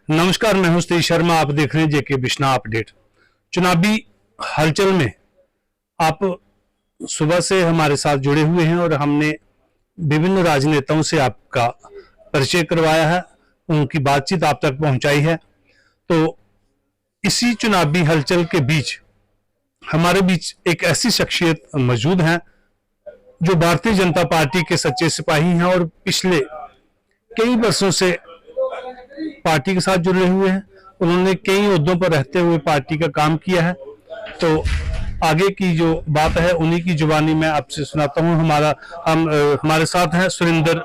नमस्कार, मैं हूं सतीश शर्मा। आप देख रहे हैं जेके बिश्ना अपडेट। चुनावी हलचल में आप सुबह से हमारे साथ जुड़े हुए हैं और हमने विभिन्न राजनेताओं से आपका परिचय करवाया है, उनकी बातचीत आप तक पहुंचाई है। तो इसी चुनावी हलचल के बीच हमारे बीच एक ऐसी शख्सियत मौजूद है जो भारतीय जनता पार्टी के सच्चे सिपाही हैं और पिछले कई वर्षों से पार्टी के साथ जुड़े हुए हैं। उन्होंने कई ओहदों पर रहते हुए पार्टी का काम किया है। तो आगे की जो बात है उन्हीं की जुबानी मैं आपसे सुनाता हूं। हमारे साथ हैं सुरेंद्र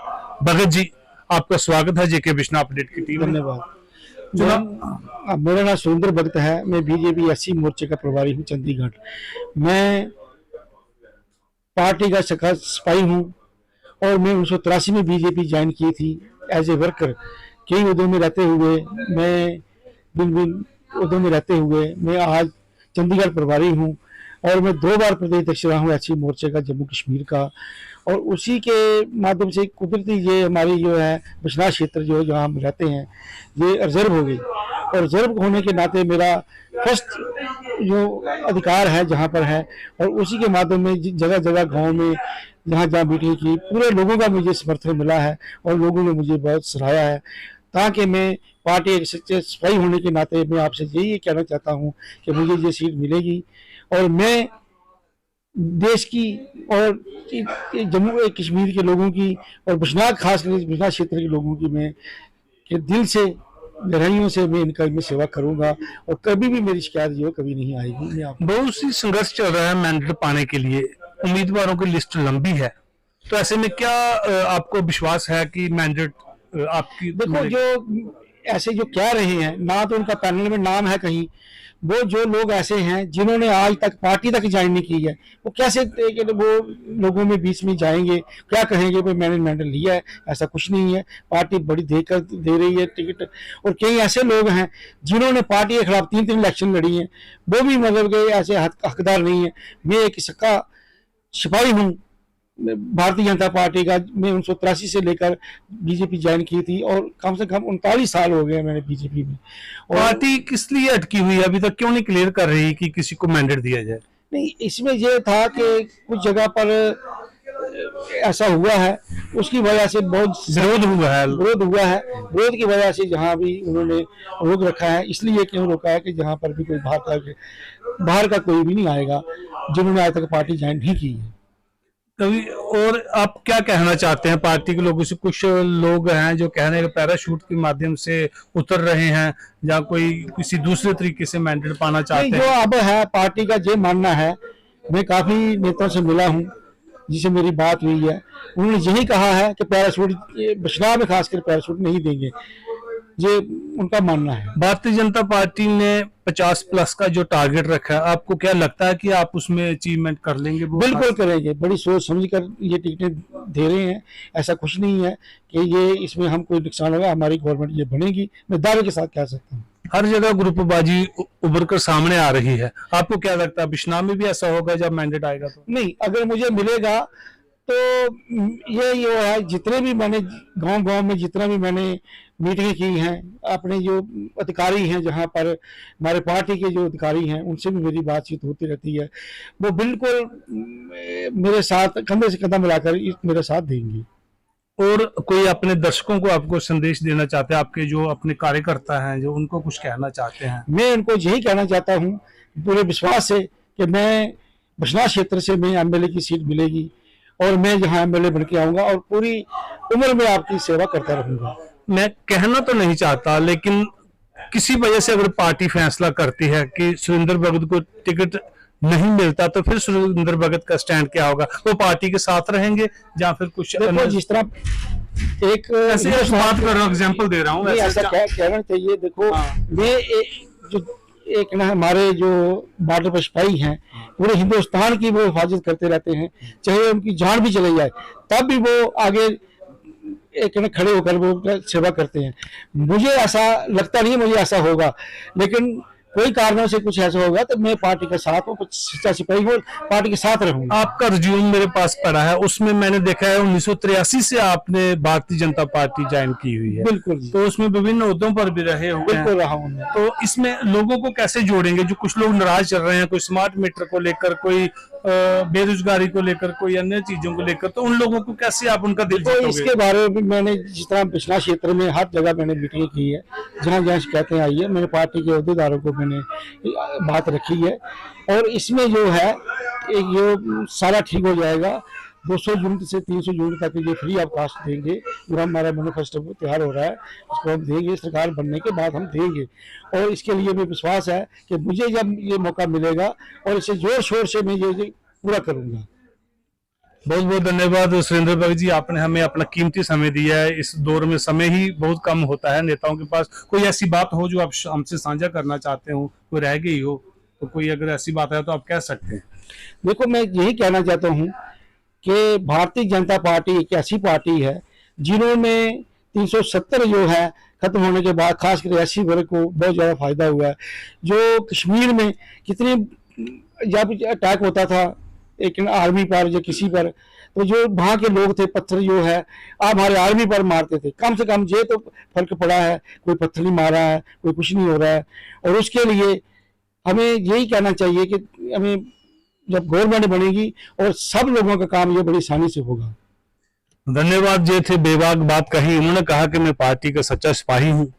भगत जी। आपका स्वागत है जेके बिश्ना अपडेट की टीम। धन्यवाद। मेरा नाम सुरेंद्र भगत है। मैं बीजेपी एससी मोर्चे का प्रभारी हूँ चंडीगढ़। मैं पार्टी का सिपाही हूँ और मैं 1983 में बीजेपी ज्वाइन की थी एज ए वर्कर। कई उहदों में रहते हुए भिन्न उहदों में रहते हुए मैं आज चंडीगढ़ प्रभारी हूँ और मैं 2 बार प्रदेश अध्यक्ष रहा हूँ एससी मोर्चे का जम्मू कश्मीर का। और उसी के माध्यम से कुदरती ये हमारी जो है बिश्ना क्षेत्र जो जहाँ हम रहते हैं ये रिजर्व हो गई और रिजर्व होने के नाते मेरा फर्स्ट जो अधिकार है जहाँ पर है और उसी के माध्यम में जगह जगह गांव में जहाँ जहाँ मीटिंग की पूरे लोगों का मुझे समर्थन मिला है और लोगों ने मुझे बहुत सराहा है। ताकि मैं पार्टी एक सच्चे सिपाही होने के नाते मैं आपसे यही कहना चाहता हूँ कि मुझे ये सीट मिलेगी और मैं देश की और जम्मू कश्मीर के लोगों की और बिश्ना खासकर बिश्ना क्षेत्र के लोगों की मैं के दिल से गहराइयों से मैं इनका मैं सेवा करूंगा और कभी भी मेरी शिकायत जो कभी नहीं आएगी। बहुत सी संघर्ष चल रहा है मैंडेट पाने के लिए, उम्मीदवारों की लिस्ट लंबी है। तो ऐसे में क्या आपको विश्वास है कि मैंडेट आपकी? देखो, जो ऐसे जो कह रहे हैं ना तो उनका पैनल में नाम है कहीं, वो जो लोग ऐसे हैं जिन्होंने आज तक पार्टी तक ज्वाइन नहीं की है वो कैसे वो लोगों में बीच में जाएंगे, क्या कहेंगे भाई मैंने मेडल लिया है? ऐसा कुछ नहीं है। पार्टी बड़ी देकर दे रही है टिकट। और कई ऐसे लोग हैं जिन्होंने पार्टी के खिलाफ 3 इलेक्शन लड़ी हैं, वो भी मतलब के ऐसे हकदार नहीं है। मैं एक सक्का सिपाही हूँ भारतीय जनता पार्टी का। मैं 1983 से लेकर बीजेपी ज्वाइन की थी और कम से कम 39 साल हो गए मैंने बीजेपी में। और पार्टी किस लिए अटकी हुई है? अभी तक क्यों नहीं क्लियर कर रही कि किसी को मैंडेट दिया जाए? नहीं, इसमें यह था कि कुछ जगह पर ऐसा हुआ है, उसकी वजह से बहुत विरोध हुआ है। विरोध की वजह से जहाँ भी उन्होंने रोक रखा है। इसलिए क्यों रोका है कि जहाँ पर भी कोई बाहर का कोई भी नहीं आएगा जिन्होंने आज तक पार्टी ज्वाइन नहीं की है। कभी और आप क्या कहना चाहते हैं पार्टी के लोगों से? कुछ लोग हैं जो कह रहे हैं पैराशूट के माध्यम से उतर रहे हैं या कोई किसी दूसरे तरीके से मैंडेट पाना चाहते हैं। जो अब है पार्टी का ये मानना है, मैं काफी नेताओं से मिला हूं जिसे मेरी बात हुई है, उन्होंने यही कहा है कि पैराशूट बिश्ना में खासकर पैराशूट नहीं देंगे। ये उनका मानना है। भारतीय जनता पार्टी ने 50+ का जो टारगेट रखा है, आपको क्या लगता है कि आप उसमें अचीवमेंट कर लेंगे? बिल्कुल करेंगे। बड़ी सोच समझ कर ये टिकटें दे रहे हैं। ऐसा कुछ नहीं है कि ये इसमें हम कोई नुकसान होगा। हमारी गवर्नमेंट ये बनेगी, मैं दावे के साथ कह सकता हूँ। हर जगह ग्रुपबाजी उभर कर सामने आ रही है, आपको क्या लगता है बिश्ना में भी ऐसा होगा जब मैंडेट आएगा? तो नहीं, अगर मुझे मिलेगा तो ये है जितने भी मैंने गांव में जितना भी मैंने मीटिंगें की हैं, अपने जो अधिकारी हैं जहां पर हमारे पार्टी के जो अधिकारी हैं उनसे भी मेरी बातचीत होती रहती है। वो बिल्कुल मेरे साथ कंधे से कंधा मिलाकर मेरा साथ देंगे। और कोई अपने दर्शकों को आपको संदेश देना चाहते हैं? आपके जो अपने कार्यकर्ता हैं जो उनको कुछ कहना चाहते हैं? मैं उनको यही कहना चाहता हूँ पूरे विश्वास से कि मैं बिश्ना क्षेत्र से मैं एमएलए की सीट मिलेगी और मैं यहाँ एमएलए बन के आऊंगा और पूरी उम्र में आपकी सेवा करता रहूंगा। मैं कहना तो नहीं चाहता, लेकिन किसी वजह से अगर पार्टी फैसला करती है कि सुरेंद्र भगत को टिकट नहीं मिलता तो फिर सुरेंद्र भगत का स्टैंड क्या होगा? वो पार्टी के साथ रहेंगे या फिर कुछ जिस तरह एक ऐसे बात कर रहा हूँ, एग्जाम्पल दे रहा हूँ, ऐसा कहना चाहिए। देखो, मैं एक ना हमारे जो बॉर्डर पर सिपाही हैं पूरे हिंदुस्तान की वो हिफाजत करते रहते हैं, चाहे उनकी जान भी चली जाए तब भी वो आगे एक ना खड़े होकर वो सेवा करते हैं। मुझे ऐसा लगता नहीं मुझे ऐसा होगा, लेकिन कोई कारणों से कुछ ऐसा होगा तो मैं पार्टी के साथ हूँ, सच्चा सिपाही हूँ, पार्टी के साथ रहूंगा। आपका रिज्यूम मेरे पास पड़ा है, उसमें मैंने देखा है 1983 से आपने भारतीय जनता पार्टी ज्वाइन की हुई है। बिल्कुल जी, तो उसमें विभिन्न ओहदों पर भी रहे हुए हैं। बिल्कुल रहा हूँ मैं। तो इसमें लोगों को कैसे जोड़ेंगे? जो कुछ लोग नाराज चल रहे हैं, कोई स्मार्ट मीटर को लेकर, कोई बेरोजगारी को लेकर, कोई अन्य चीजों को लेकर, तो उन लोगों को कैसे आप उनका दिल तो जीतोगे? इसके बारे में भी मैंने जिस तरह पिछला क्षेत्र में हर जगह मैंने मीटिंग की है, जहाँ जहाँ शिकायतें आई है मैंने पार्टी के अहदेदारों को मैंने बात रखी है, और इसमें जो है ये सारा ठीक हो जाएगा। 200 यूनिट से 300 यूनिट तक ये फ्री ऑफ कास्ट देंगे, जो हमारा मैनिफेस्टो तैयार हो रहा है उसको हम देंगे, सरकार बनने के बाद हम देंगे। और इसके लिए मैं विश्वास है कि मुझे जब ये मौका मिलेगा और इसे जोर शोर से मैं ये पूरा करूंगा। बहुत बहुत धन्यवाद सुरेंद्र भगत जी, आपने हमें अपना कीमती समय दिया है। इस दौर में समय ही बहुत कम होता है नेताओं के पास। कोई ऐसी बात हो जो आप हमसे साझा करना चाहते हो, कोई रह गई हो, तो कोई अगर ऐसी बात है तो आप कह सकते हैं। देखो, मैं यही कहना चाहता हूँ कि भारतीय जनता पार्टी एक ऐसी पार्टी है जिन्होंने 370 जो है खत्म होने के बाद खासकर ऐसी वर्ग को बहुत ज़्यादा फायदा हुआ है। जो कश्मीर में कितनी जब अटैक होता था एक आर्मी पर या किसी पर, तो जो वहाँ के लोग थे पत्थर जो है आप हमारे आर्मी पर मारते थे, कम से कम ये तो फर्क पड़ा है, कोई पत्थर नहीं मारा है, कोई कुछ नहीं हो रहा है। और उसके लिए हमें यही कहना चाहिए कि हमें जब गवर्नमेंट बनेगी और सब लोगों का काम ये बड़ी आसानी से होगा। धन्यवाद। ये थे बेबाक बात कही। उन्होंने कहा कि मैं पार्टी का सच्चा सिपाही हूँ,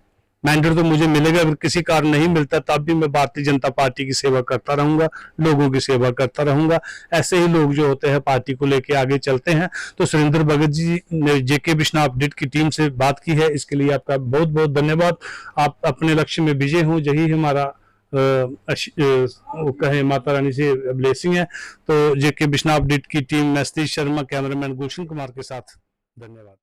मैंडेट तो मुझे मिलेगा, अगर किसी कारण नहीं मिलता तब भी मैं भारतीय जनता पार्टी की सेवा करता रहूंगा, लोगों की सेवा करता रहूंगा। ऐसे ही लोग जो होते हैं पार्टी को लेके आगे चलते हैं। तो सुरेंद्र भगत जी ने जेके बिश्ना अपडेट की टीम से बात की है, इसके लिए आपका बहुत बहुत धन्यवाद। आप अपने लक्ष्य में विजय हो, यही हमारा वो कहे माता रानी से ब्लेसिंग है। तो जेके बिश्ना अपडेट की टीम में सतीश शर्मा, कैमरामैन गुलशन कुमार के साथ, धन्यवाद।